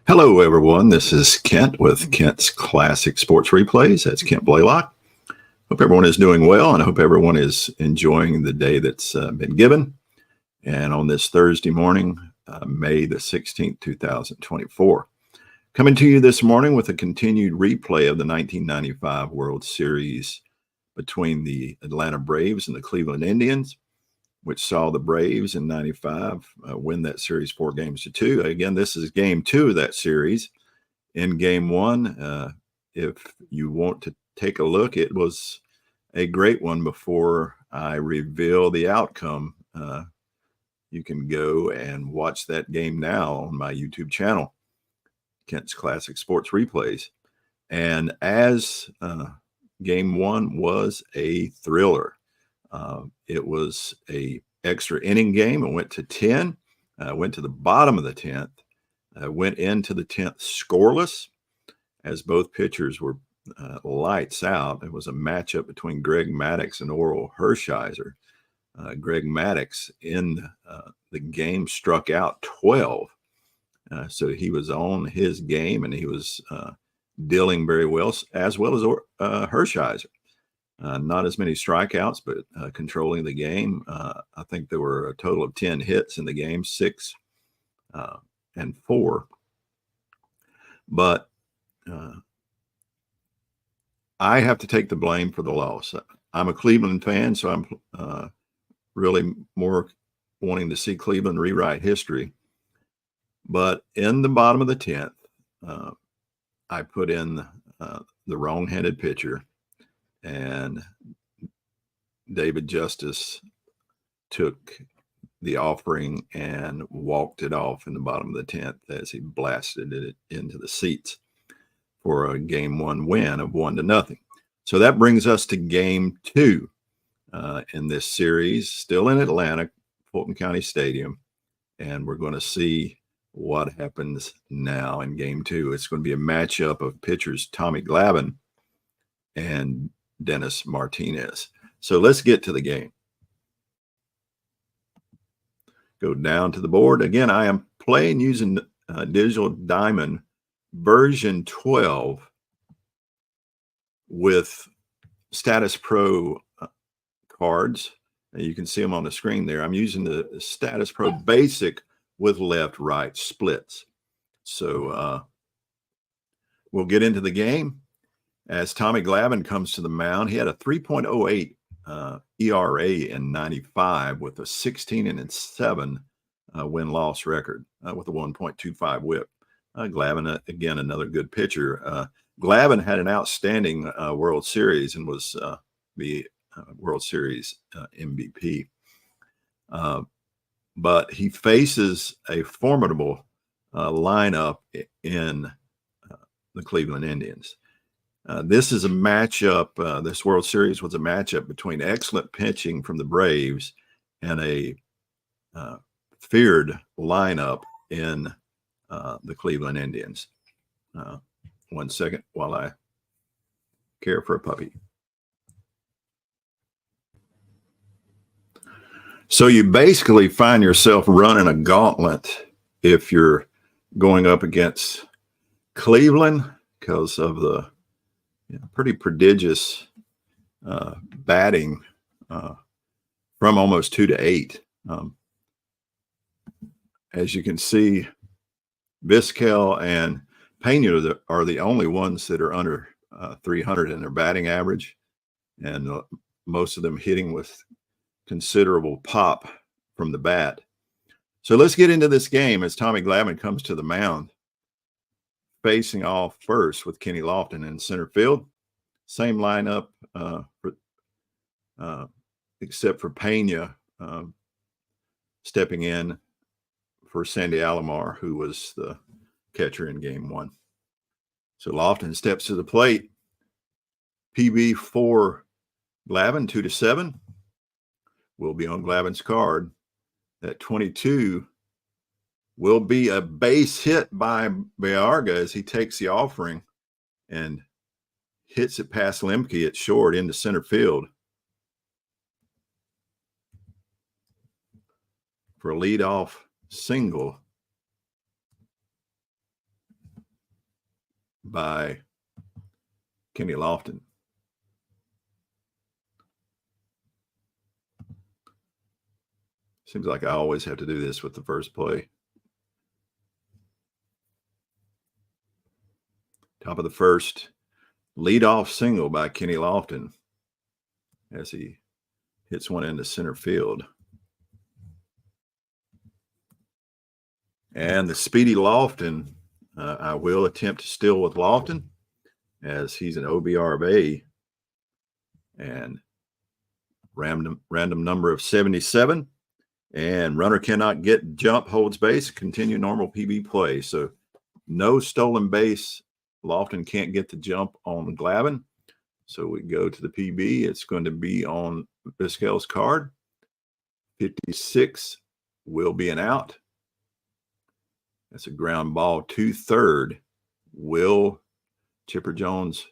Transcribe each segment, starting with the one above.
Hello, everyone. This is Kent with Kent's Classic Sports Replays. That's Kent Blaylock. Hope everyone is doing well, and I hope everyone is enjoying the day that's been given. And on this Thursday morning, May the 16th, 2024, coming to you this morning with a continued replay of the 1995 World Series between the Atlanta Braves and the Cleveland Indians, which saw the Braves in 95 win that series 4-2. Again, this is game 2 of that series. In game 1, if you want to take a look, it was a great one. Before I reveal the outcome, you can go and watch that game now on my YouTube channel, Kent's Classic Sports Replays. And as game 1 was a thriller. It was a extra inning game. It went to 10, went to the bottom of the 10th, went into the 10th scoreless as both pitchers were lights out. It was a matchup between Greg Maddux and Orel Hershiser. Greg Maddux in the game struck out 12. So he was on his game, and he was dealing very well as Hershiser. Not as many strikeouts, but controlling the game. I think there were a total of 10 hits in the game, 6 and 4. But I have to take the blame for the loss. I'm a Cleveland fan, so I'm really more wanting to see Cleveland rewrite history. But in the bottom of the 10th, I put in the wrong-handed pitcher, and David Justice took the offering and walked it off in the bottom of the 10th as he blasted it into the seats for a game 1 win of 1-0. So that brings us to game 2 in this series, still in Atlanta, Fulton County Stadium. And we're going to see what happens now in game 2. It's going to be a matchup of pitchers Tommy Glavine and Dennis Martinez. So let's get to the game. Go down to the board. Again, I am playing using Digital Diamond version 12 with Statis Pro cards. And you can see them on the screen there. I'm using the Statis Pro Basic with left-right splits. So we'll get into the game. As Tommy Glavine comes to the mound, he had a 3.08 ERA in 95 with a 16-7 win-loss record with a 1.25 WHIP. Glavine, again, another good pitcher. Glavine had an outstanding World Series and was the World Series MVP. But he faces a formidable lineup in the Cleveland Indians. This is a matchup. This World Series was a matchup between excellent pitching from the Braves and a feared lineup in the Cleveland Indians. 1 second while I care for a puppy. So you basically find yourself running a gauntlet if you're going up against Cleveland because of the pretty prodigious batting from almost 2 to 8. As you can see, Vizquel and Pena are the only ones that are under 300 in their batting average, and most of them hitting with considerable pop from the bat. So let's get into this game as Tommy Glavine comes to the mound, facing off first with Kenny Lofton in center field. Same lineup, except for Pena stepping in for Sandy Alomar, who was the catcher in game 1. So Lofton steps to the plate. PB for Glavine, 2-7. Will be on Glavine's card. That 22 will be a base hit by Bearga as he takes the offering and hits it past Lemke at short into center field for a leadoff single. by Kenny Lofton. Seems like I always have to do this with the first play. Top of the first, leadoff single by Kenny Lofton as he hits one into center field. And the speedy Lofton, I will attempt to steal with Lofton as he's an OBR of A and random number of 77. And runner cannot get jump, holds base, continue normal PB play. So no stolen base. Lofton can't get the jump on Glavine. So we go to the PB. It's going to be on Vizquel's card. 56 will be an out. That's a ground ball to third. Will Chipper Jones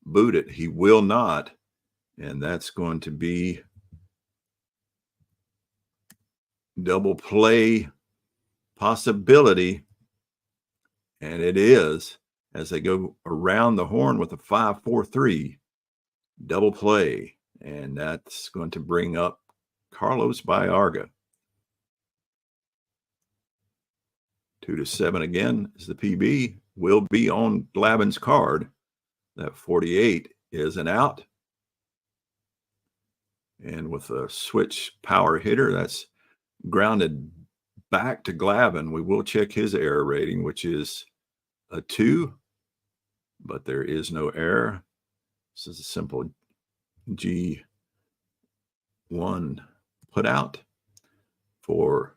boot it? He will not. And that's going to be double play possibility. And it is, as they go around the horn with a 5-4-3 double play. And that's going to bring up Carlos Baerga. 2-7 again is the PB. Will be on Glavine's card. That 48 is an out. And with a switch power hitter, that's grounded back to Glavine. We will check his error rating, which is a 2, but there is no error. This is a simple G1 put out for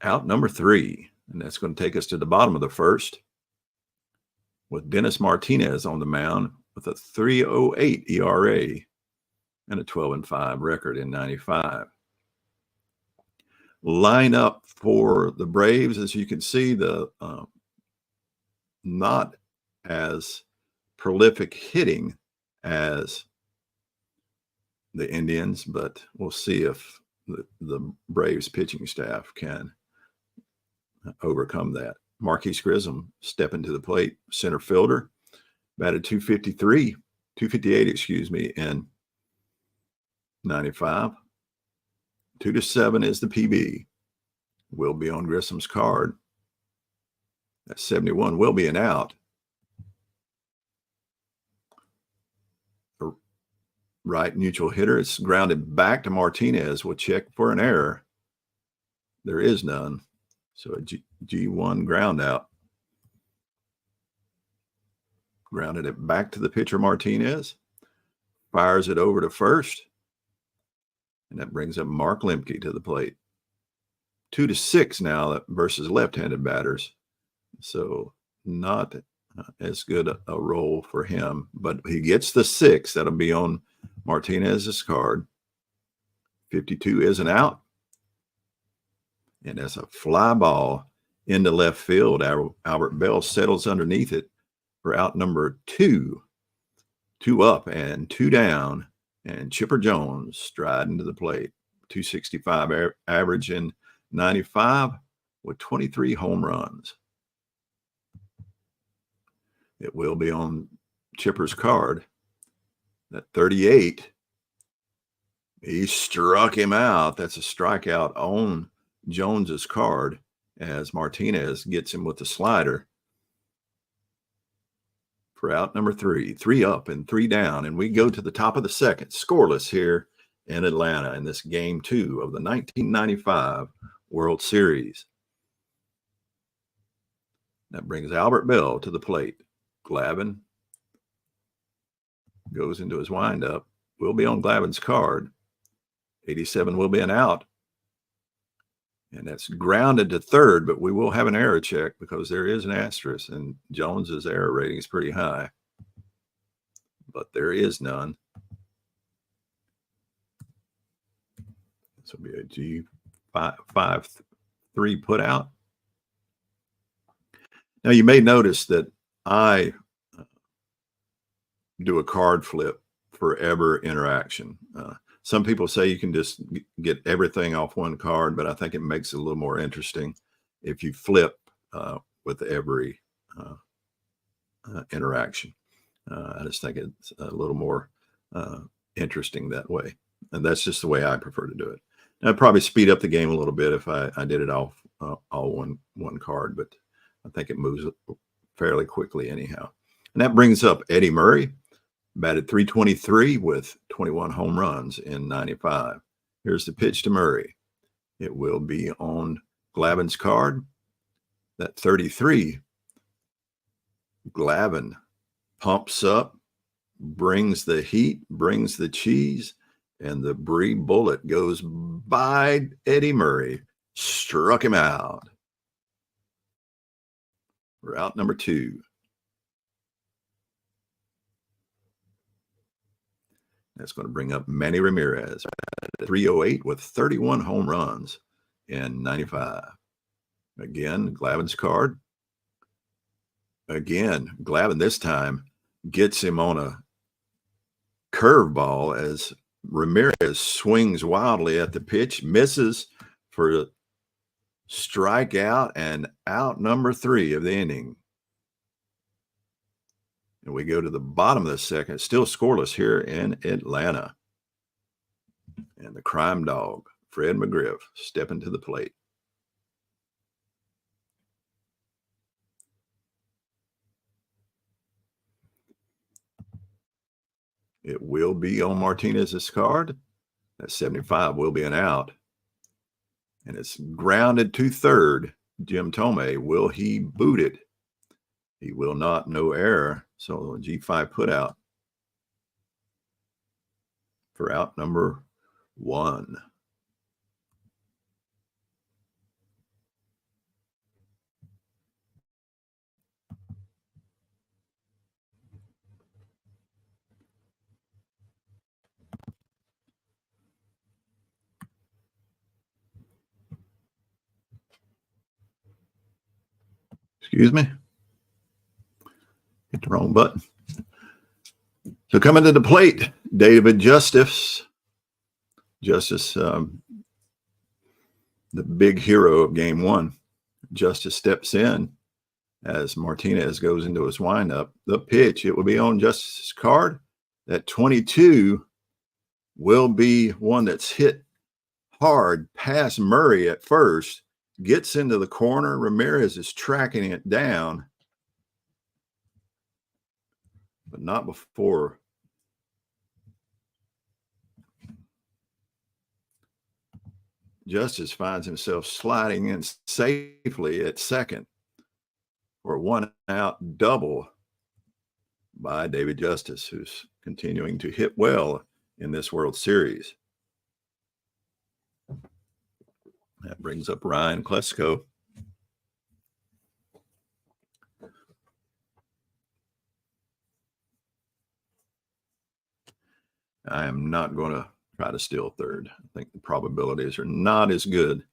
out number 3. And that's going to take us to the bottom of the first with Dennis Martinez on the mound with a 3.08 ERA and a 12-5 record in 95. Line up for the Braves, as you can see, the not as prolific hitting as the Indians, but we'll see if the Braves pitching staff can overcome that. Marquise Grissom stepping to the plate, center fielder, batted 258, excuse me, in 95. 2-7 is the PB. Will be on Grissom's card. That 71 will be an out. A right neutral hitter. It's grounded back to Martinez. We'll check for an error. There is none. So a G1 ground out. Grounded it back to the pitcher Martinez. Fires it over to first. And that brings up Mark Lemke to the plate. 2-6 now versus left-handed batters. So not as good a role for him. But he gets the 6. That'll be on Martinez's card. 52 is an out. And that's a fly ball into left field. Albert Bell settles underneath it for out number 2. 2 up and 2 down. And Chipper Jones striding to the plate. 265 average in 95 with 23 home runs. It will be on Chipper's card. That 38, he struck him out. That's a strikeout on Jones's card as Martinez gets him with the slider for out number 3. 3 up and 3 down. And we go to the top of the second, scoreless here in Atlanta in this game 2 of the 1995 World Series. That brings Albert Bell to the plate. Glavine goes into his windup. Will be on Glavine's card. 87 will be an out. And that's grounded to third, but we will have an error check because there is an asterisk, and Jones's error rating is pretty high. But there is none. This will be a G5-3 put out. Now, you may notice that I do a card flip for every interaction. Some people say you can just get everything off one card, but I think it makes it a little more interesting if you flip with every interaction. I just think it's a little more interesting that way. And that's just the way I prefer to do it. And I'd probably speed up the game a little bit if I did it all one card, but I think it moves fairly quickly anyhow. And that brings up Eddie Murray, batted .323 with 21 home runs in 95. Here's the pitch to Murray. It will be on Glavine's card. That 33, Glavine pumps up, brings the heat, brings the cheese, and the Bree bullet goes by Eddie Murray. Struck him out. We're out number 2. That's going to bring up Manny Ramirez, 308 with 31 home runs in 95. Again, Glavine's card. Again, Glavine this time gets him on a curveball as Ramirez swings wildly at the pitch, misses for a strikeout, and out number 3 of the inning. And we go to the bottom of the second, still scoreless here in Atlanta. And the crime dog, Fred McGriff, stepping to the plate. It will be on Martinez's card. That 75 will be an out. And it's grounded to third. Jim Thome, will he boot it? He will not, no error. So G5 put out for out number 1. Excuse me. Hit the wrong button. So coming to the plate, David Justice. Justice, the big hero of game 1. Justice steps in as Martinez goes into his windup. The pitch, it will be on Justice's card. That 22 will be one that's hit hard past Murray at first, gets into the corner. Ramirez is tracking it down, but not before Justice finds himself sliding in safely at second for a 1-out double by David Justice, who's continuing to hit well in this World Series. That brings up Ryan Klesko. I am not going to try to steal third. I think the probabilities are not as good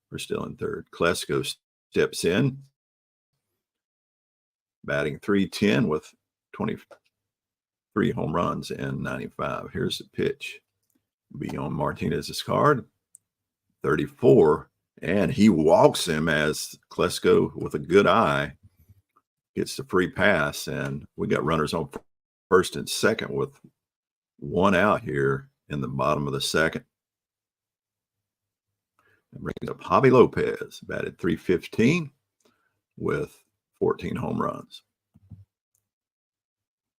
for stealing third. Klesko steps in, batting .310 with 23 home runs in 95. Here's the pitch. Be on Martinez's card. 34, and he walks him as Klesko, with a good eye, gets the free pass, and we got runners on first and second with 1 out here in the bottom of the second. That brings up Javi Lopez, batted .315 with 14 home runs.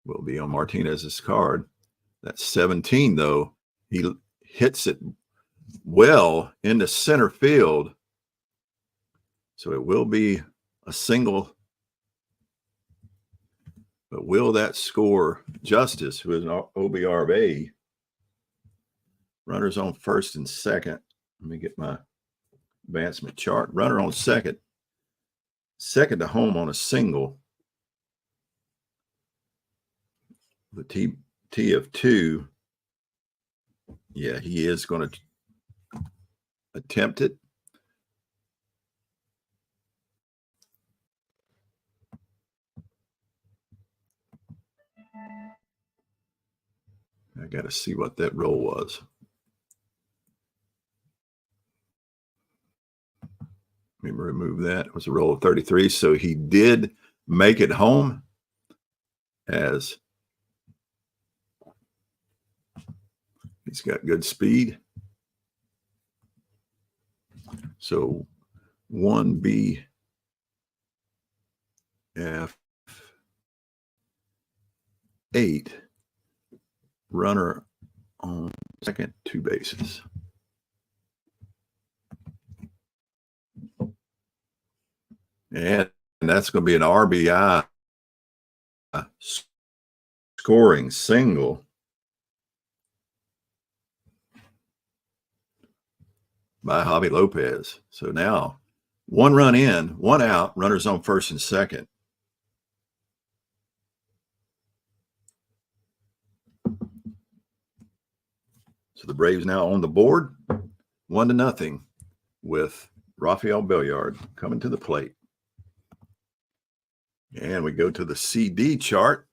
Will be on Martinez's card. That's 17, though. He hits it well into center field. So it will be a single. But will that score Justice, who is an OBR of A? Runners on first and second. Let me get my advancement chart. Runner on second. Second to home on a single. The T of 2. Yeah, he is going to attempt it. I got to see what that roll was. Let me remove that. It was a roll of 33. So he did make it home. as he's got good speed. So 1B F8, runner on second, 2 bases. And that's going to be an RBI scoring single by Javi Lopez. So now 1 run in, 1 out, runners on first and second. So the Braves now on the board, 1-0, with Rafael Belliard coming to the plate. And we go to the CD chart.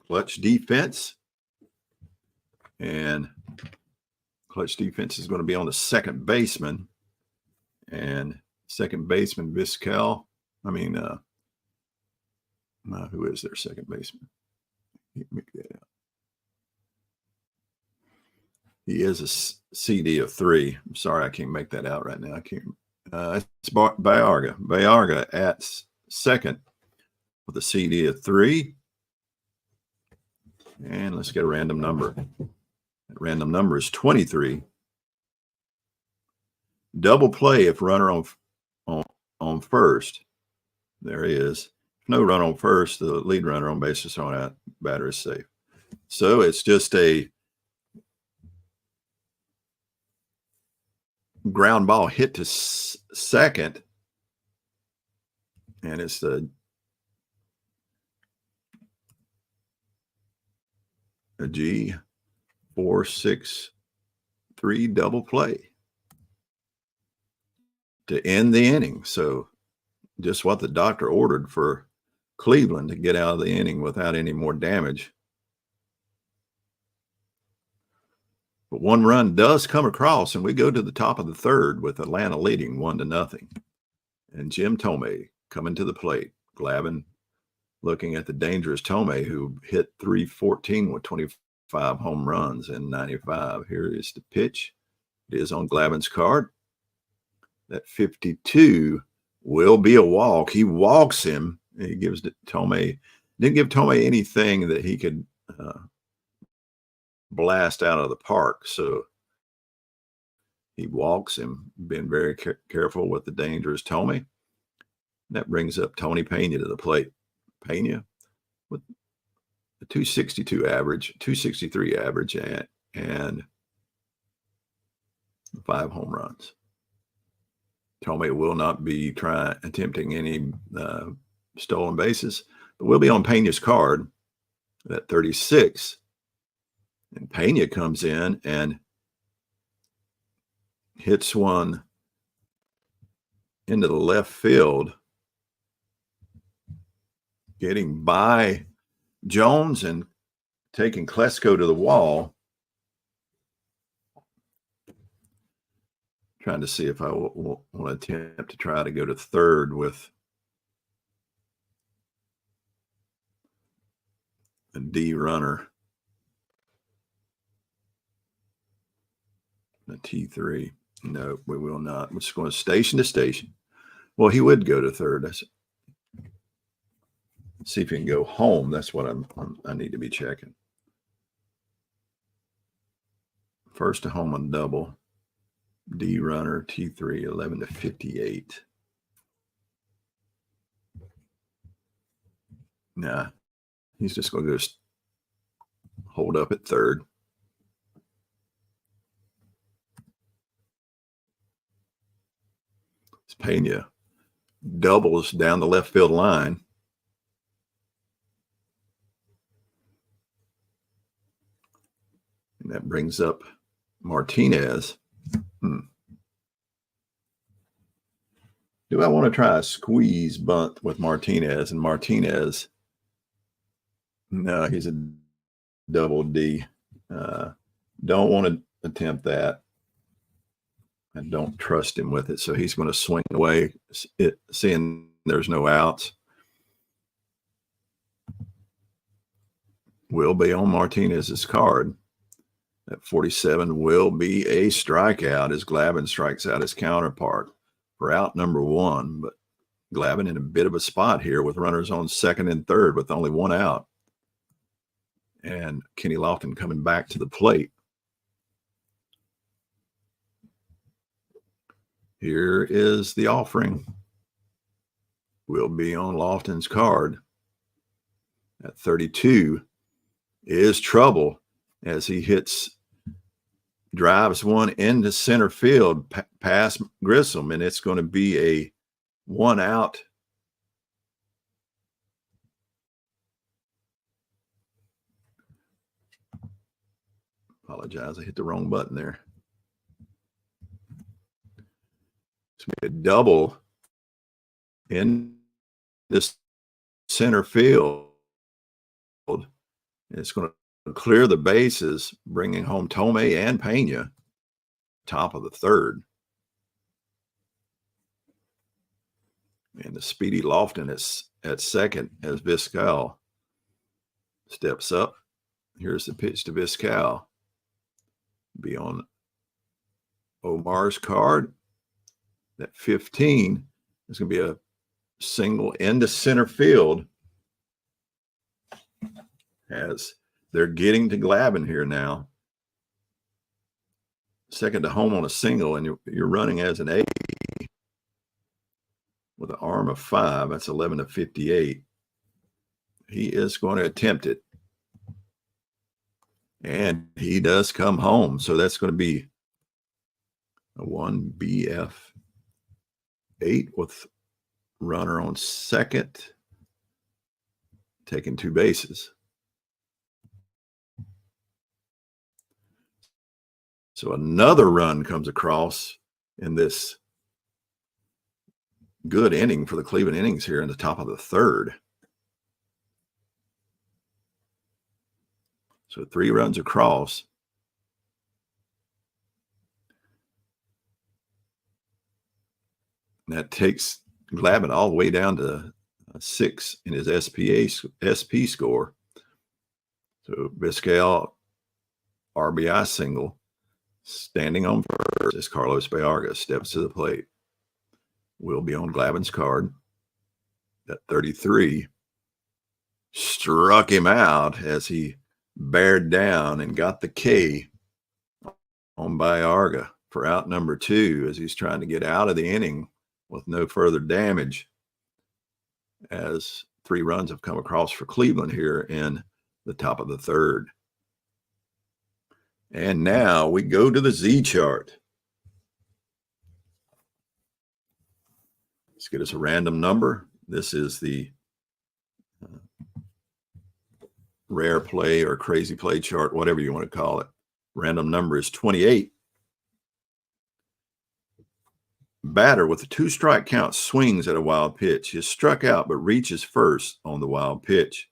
Clutch defense. And clutch defense is going to be on the second baseman. And second baseman, Vizquel. Who is their second baseman? He is a CD of 3. I'm sorry, I can't make that out right now. I can't. It's Baerga. Baerga at second with a CD of 3. And let's get a random number. That random number is 23. Double play if runner on first. There he is. If no run on first, the lead runner on base is thrown out. Batter is safe. So it's just a ground ball hit to second, and it's a G4-6-3 double play to end the inning. So just what the doctor ordered for Cleveland to get out of the inning without any more damage. But 1 run does come across, and we go to the top of the third with Atlanta leading 1-0. And Jim Thome coming to the plate. Glavine looking at the dangerous Thome, who hit .314 with 25 home runs in 95. Here is the pitch. It is on Glavine's card. That 52 will be a walk. He walks him. He gives Thome. Didn't give Thome anything that he could blast out of the park. So he walks him, being very careful with the dangerous Thome. That brings up Tony Pena to the plate. Pena with a 262 average, 263 average, and 5 home runs. Thome will not be attempting any stolen bases, but will be on Pena's card at 36. And Pena comes in and hits one into the left field, getting by Jones and taking Klesko to the wall. Trying to see if I want to attempt to try to go to third with a D runner. A T3. No, we will not. We're just going station to station. Well, he would go to third. See if he can go home. That's what I need to be checking. First to home on double. D runner, T3, 11-58. Nah, he's just going to go hold up at third. Pena doubles down the left field line. And that brings up Martinez. Do I want to try a squeeze bunt with Martinez? And Martinez, no, he's a double D. Don't want to attempt that. I don't trust him with it. So he's going to swing away, seeing there's no outs. will be on Martinez's card. That 47 will be a strikeout as Glavine strikes out his counterpart for out number 1. But Glavine in a bit of a spot here with runners on second and third with only 1 out. And Kenny Lofton coming back to the plate. Here is the offering. Will be on Lofton's card. At 32 is trouble as he drives one into center field past Grissom, and it's going to be a 1 out. Apologize, I hit the wrong button there. It's going to be a double in this center field. It's going to clear the bases, bringing home Tomei and Pena, top of the third. And the speedy Lofton is at second as Vizquel steps up. Here's the pitch to Vizquel. Be on Omar's card. That 15 is going to be a single into center field as they're getting to Glavine here now. Second to home on a single, and you're running as an A with an arm of 5. That's 11 to 58. He is going to attempt it. And he does come home. So that's going to be a 1 BF 8 with runner on second, taking 2 bases. So another run comes across in this good inning for the Cleveland innings here in the top of the third. So 3 runs across. And that takes Glavine all the way down to 6 in his SP score. So Vizquel, RBI single. Standing on first as Carlos Baerga steps to the plate. Will be on Glavine's card. At 33, struck him out as he bared down and got the K on Baerga for out number 2 as he's trying to get out of the inning with no further damage, as 3 runs have come across for Cleveland here in the top of the third. And now we go to the Z chart. Let's get us a random number. This is the rare play or crazy play chart, whatever you want to call it. Random number is 28. Batter with a 2-strike count swings at a wild pitch. He is struck out but reaches first on the wild pitch.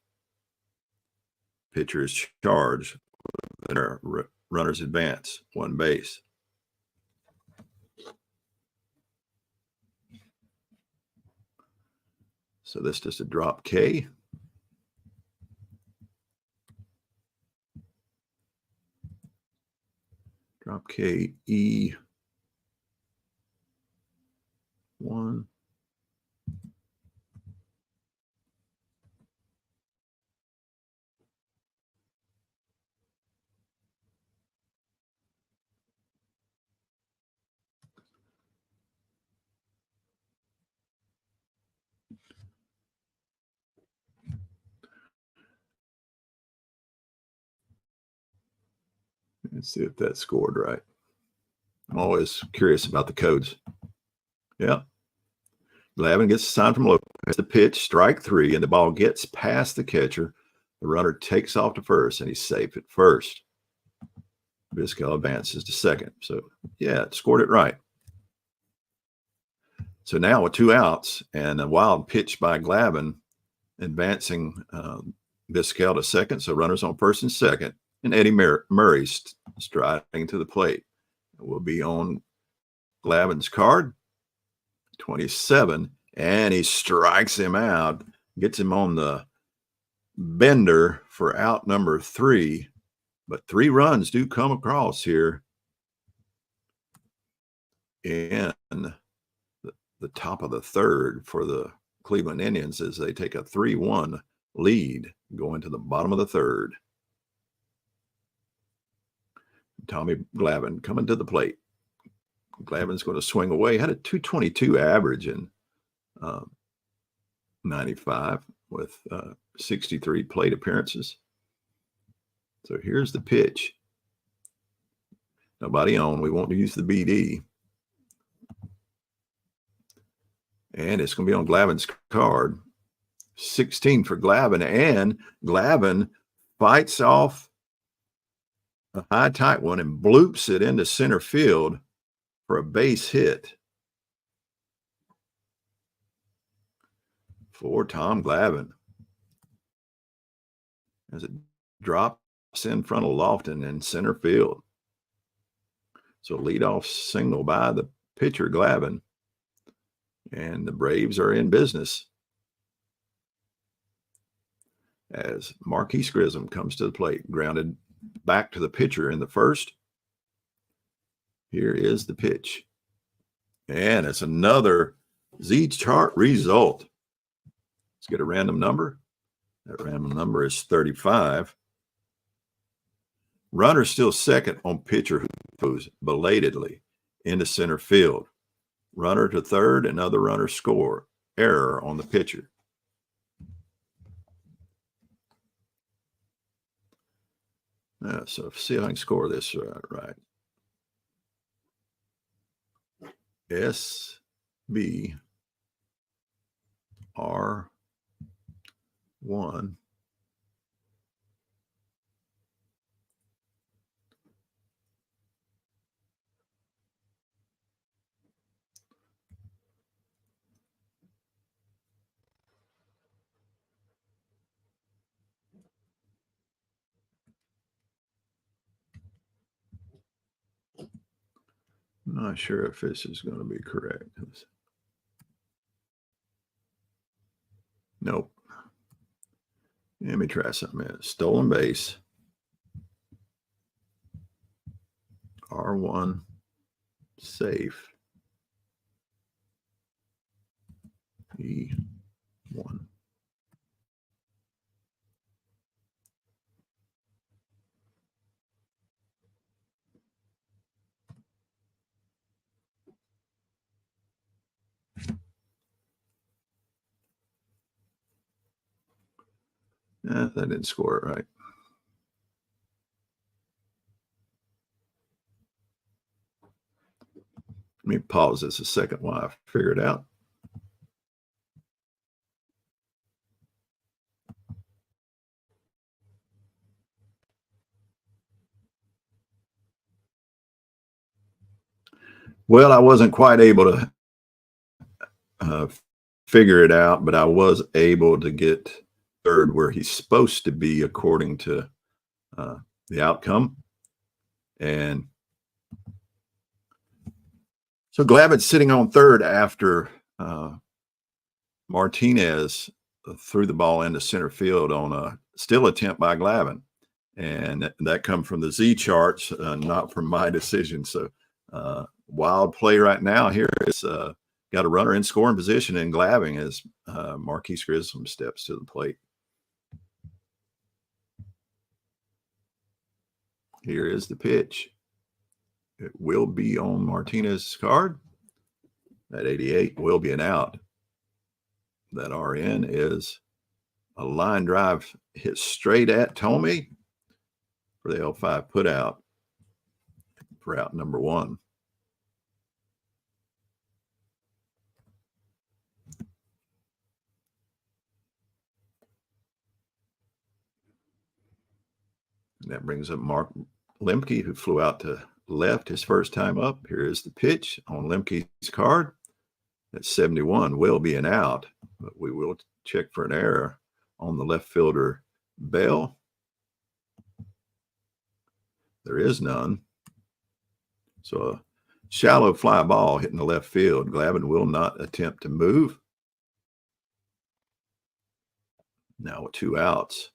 Pitcher is charged. Runners advance 1 base. So this is a drop K. Drop K E 1. Let's see if that scored right. I'm always curious about the codes. Yeah. Glavine gets a sign from Lopez. The pitch, strike 3, and the ball gets past the catcher. The runner takes off to first, and he's safe at first. Vizquel advances to second. So, yeah, it scored it right. So now with 2 outs and a wild pitch by Glavine, advancing Vizquel to second. So runners on first and second. And Eddie Murray striding to the plate. It will be on Glavine's card, 27, and he strikes him out, gets him on the bender for out number 3, but 3 runs do come across here in the top of the 3rd for the Cleveland Indians as they take a 3-1 lead going to the bottom of the 3rd. Tommy Glavine coming to the plate. Glavine's going to swing away. Had a 222 average in 95 with 63 plate appearances. So here's the pitch. Nobody on. We won't use the BD. And it's going to be on Glavine's card. 16 for Glavine. And Glavine fights off a high tight one and bloops it into center field for a base hit for Tom Glavine as it drops in front of Lofton in center field. So leadoff single by the pitcher Glavine, and the Braves are in business as Marquise Grissom comes to the plate, grounded back to the pitcher in the 1st. Here is the pitch. And it's another Z-chart result. Let's get a random number. That random number is 35. Runner still second on pitcher who goes belatedly into center field. Runner to 3rd, another runner score. Error on the pitcher. So see if I can score this right. SBR1 I'm not sure if this is going to be correct. Nope. Let me try something else. Stolen base. R1 safe. E1. That didn't score it right. Let me pause this a second while I figure it out. Well, I wasn't quite able to figure it out, but I was able to get 3rd where he's supposed to be according to the outcome. And so Glavine's sitting on 3rd after Martinez threw the ball into center field on a still attempt by Glavine. And that come from the Z charts, not from my decision. So wild play right now here is got a runner in scoring position in Glavine as Marquise Grissom steps to the plate. Here is the pitch. It will be on Martinez's card. That 88 will be an out. That RN is a line drive hit straight at Tommy for the L5 put out for out number 1. And that brings up Mark Lemke, who flew out to left his first time up. Here is the pitch on Lemke's card. That 71 will be an out, but we will check for an error on the left fielder Bell. There is none. So a shallow fly ball hitting the left field. Glavine will not attempt to move. Now with 2 outs.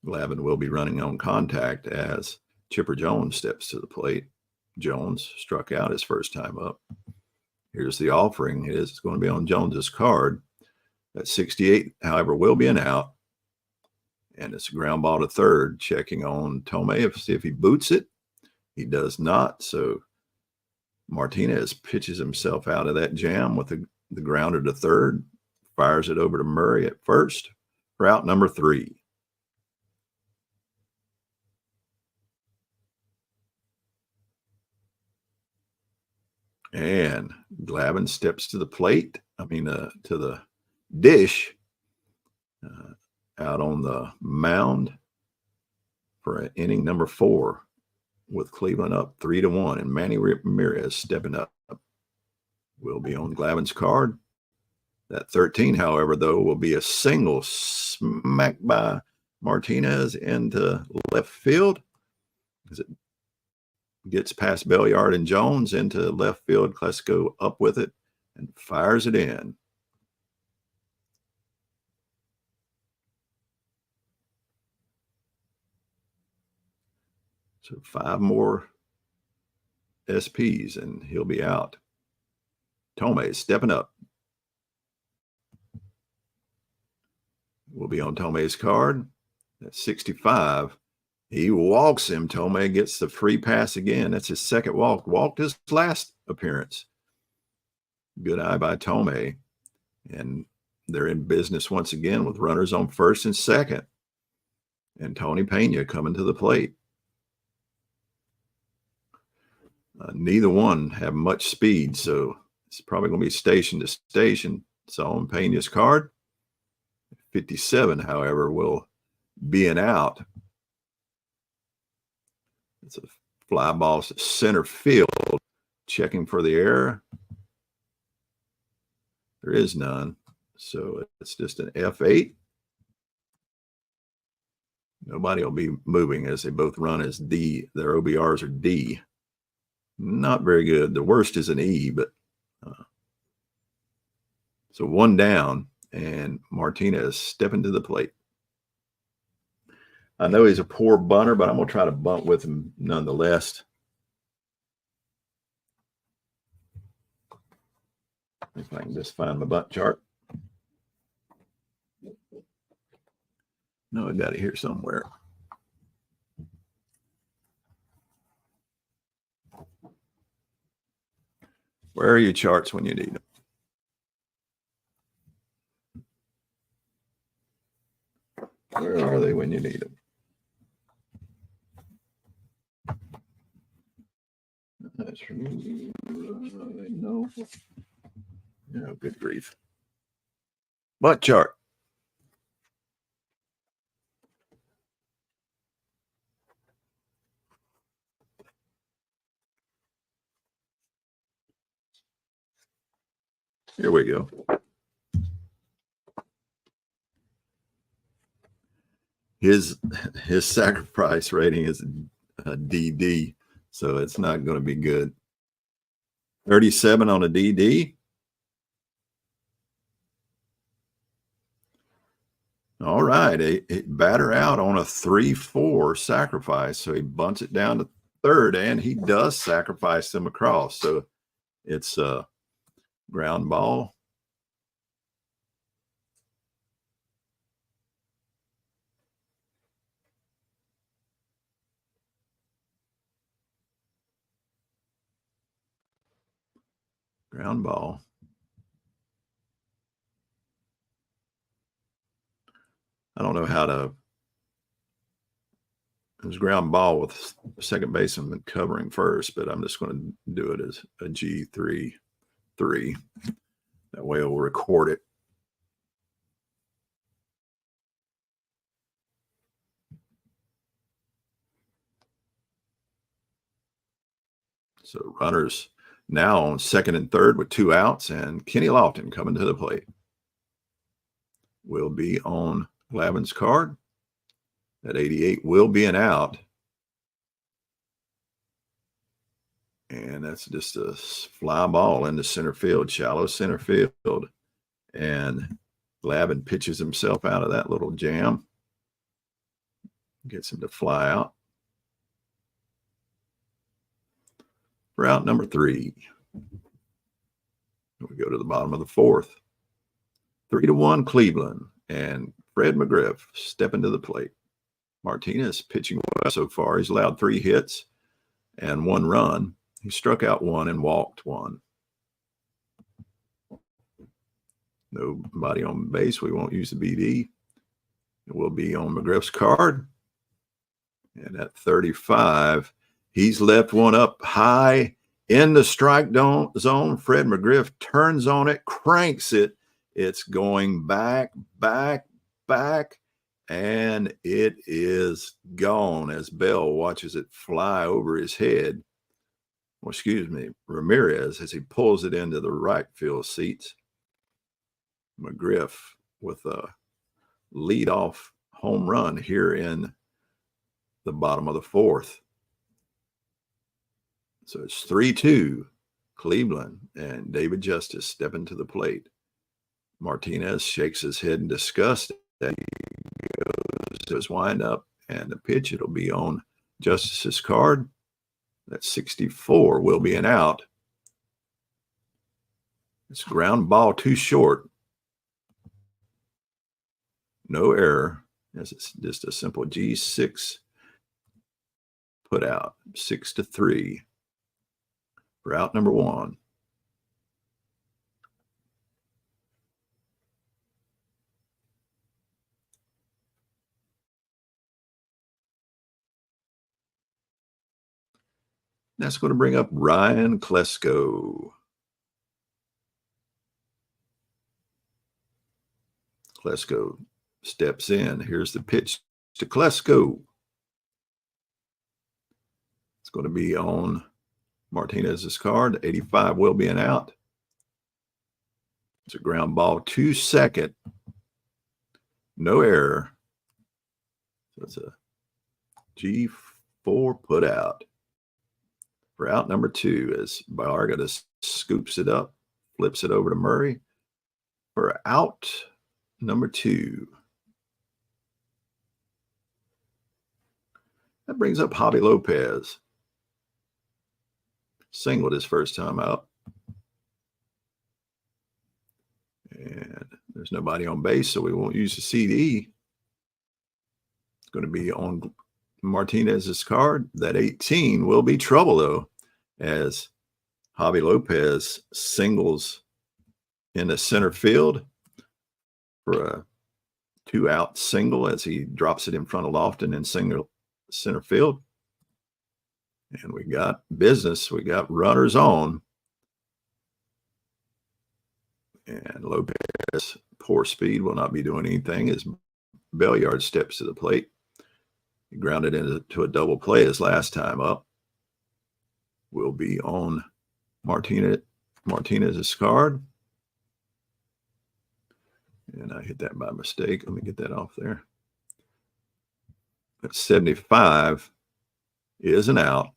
Glavine will be running on contact as Chipper Jones steps to the plate. Jones struck out his first time up. Here's the offering. It is going to be on Jones's card. That 68, however, will be an out. And it's a ground ball to third. Checking on Tomei to see if he boots it. He does not. So Martinez pitches himself out of that jam with the grounder to third. Fires it over to Murray at first for out number 3. And Glavine steps to the plate. To the dish. Out on the mound for inning number 4 with Cleveland up 3-1, and Manny Ramirez stepping up will be on Glavine's card. That 13, however, though, will be a single smacked by Martinez into left field as it gets past Belliard and Jones into left field. Klesko up with it and fires it in. So 5 more SPs and he'll be out. Tomei stepping up. Will be on Tomei's card. That's 65. He walks him. Tomei gets the free pass again. That's his second walk. Walked his last appearance. Good eye by Tomei. And they're in business once again with runners on first and second. And Tony Pena coming to the plate. Neither one have much speed, so it's probably going to be station to station. It's on Pena's card. 57, however, will be an out. It's a fly ball to center field. Checking for the error. There is none, so it's just an F8. Nobody will be moving as they both run as D. Their OBRs are D. Not very good. The worst is an E, but so 1 down, and Martinez stepping to the plate. I know he's a poor bunter, but I'm going to try to bunt with him nonetheless. If I can just find my bunt chart. No, I got it here somewhere. Where are your charts when you need them? Where are they when you need them? That's no. No, good grief. Butt chart. Here we go. His sacrifice rating is a DD, so it's not going to be good. 37 on a DD. All right, a batter out on a 3-4 sacrifice, so he bunts it down to third, and he does sacrifice them across. So it's a ground ball. Ground ball. I don't know how to. It was ground ball with second baseman covering first, but I'm just going to do it as a G3-3. That way we'll record it. So runners now on second and third with 2 outs, and Kenny Lofton coming to the plate. Will be on Glavine's card. That 88 will be an out. And that's just a fly ball into center field, shallow center field. And Glavine pitches himself out of that little jam. Gets him to fly out. For out number 3. We go to the bottom of the 4th. 3-1 Cleveland, and Fred McGriff stepping to the plate. Martinez pitching well so far. He's allowed 3 hits and 1 run. He struck out 1 and walked 1. Nobody on base. We won't use the BD. It will be on McGriff's card. And at 35, he's left one up high in the strike zone. Fred McGriff turns on it, cranks it. It's going back, and it is gone as Bell watches it fly over his head. Well, excuse me, Ramirez, as he pulls it into the right field seats. McGriff with a leadoff home run here in the bottom of the 4th. So it's 3-2 Cleveland, and David Justice stepping to the plate. Martinez shakes his head in disgust. He goes to his windup, and the pitch, it'll be on Justice's card. That's 64, will be an out. It's ground ball too short. No error, as it's just a simple G6 put out. 6-3 for out number 1. That's going to bring up Ryan Klesko. Klesko steps in. Here's the pitch to Klesko. It's going to be on Martinez's card. 85 will be an out. It's a ground ball to second. No error. So it's a G4 put out. For out number 2, as Barga just scoops it up, flips it over to Murray. For out number 2. That brings up Javi Lopez. Singled his first time out. And there's nobody on base, so we won't use the CD. It's going to be on Martinez's card. That 18 will be trouble, though, as Javi Lopez singles in the center field for a 2-out single as he drops it in front of Lofton in center field. And we got business. We got runners on. And Lopez, poor speed, will not be doing anything as Belliard steps to the plate. He grounded into a double play his last time up. Will be on Martinez's card. And I hit that by mistake. Let me get that off there. That 75 is an out.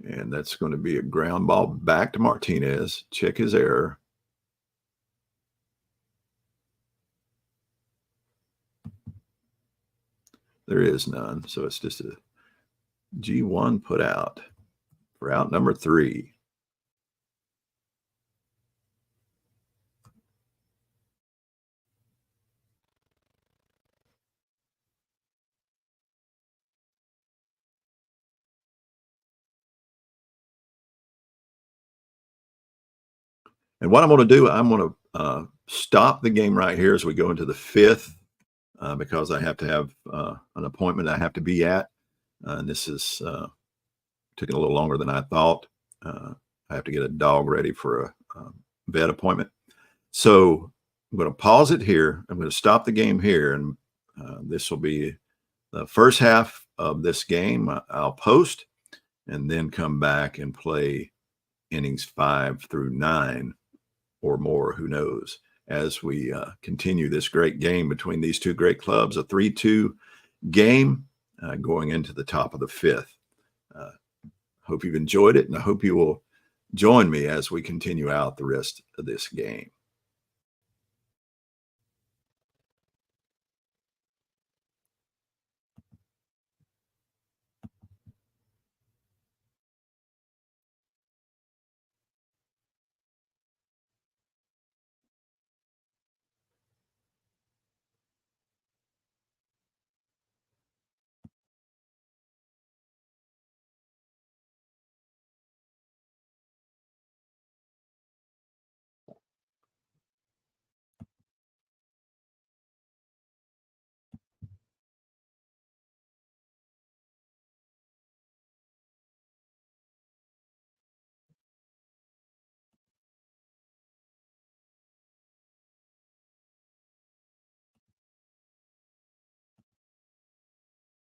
And that's going to be a ground ball back to Martinez. Check his error. There is none. So it's just a G1 put out for out number 3. And what I'm going to do, I'm going to stop the game right here as we go into the 5th because I have to have an appointment I have to be at. And this is taking a little longer than I thought. I have to get a dog ready for a vet appointment. So I'm going to pause it here. I'm going to stop the game here. And this will be the first half of this game. I'll post and then come back and play innings 5 through 9. Or more, who knows, as we continue this great game between these two great clubs, a 3-2 game going into the top of the 5th. Hope you've enjoyed it, and I hope you will join me as we continue out the rest of this game.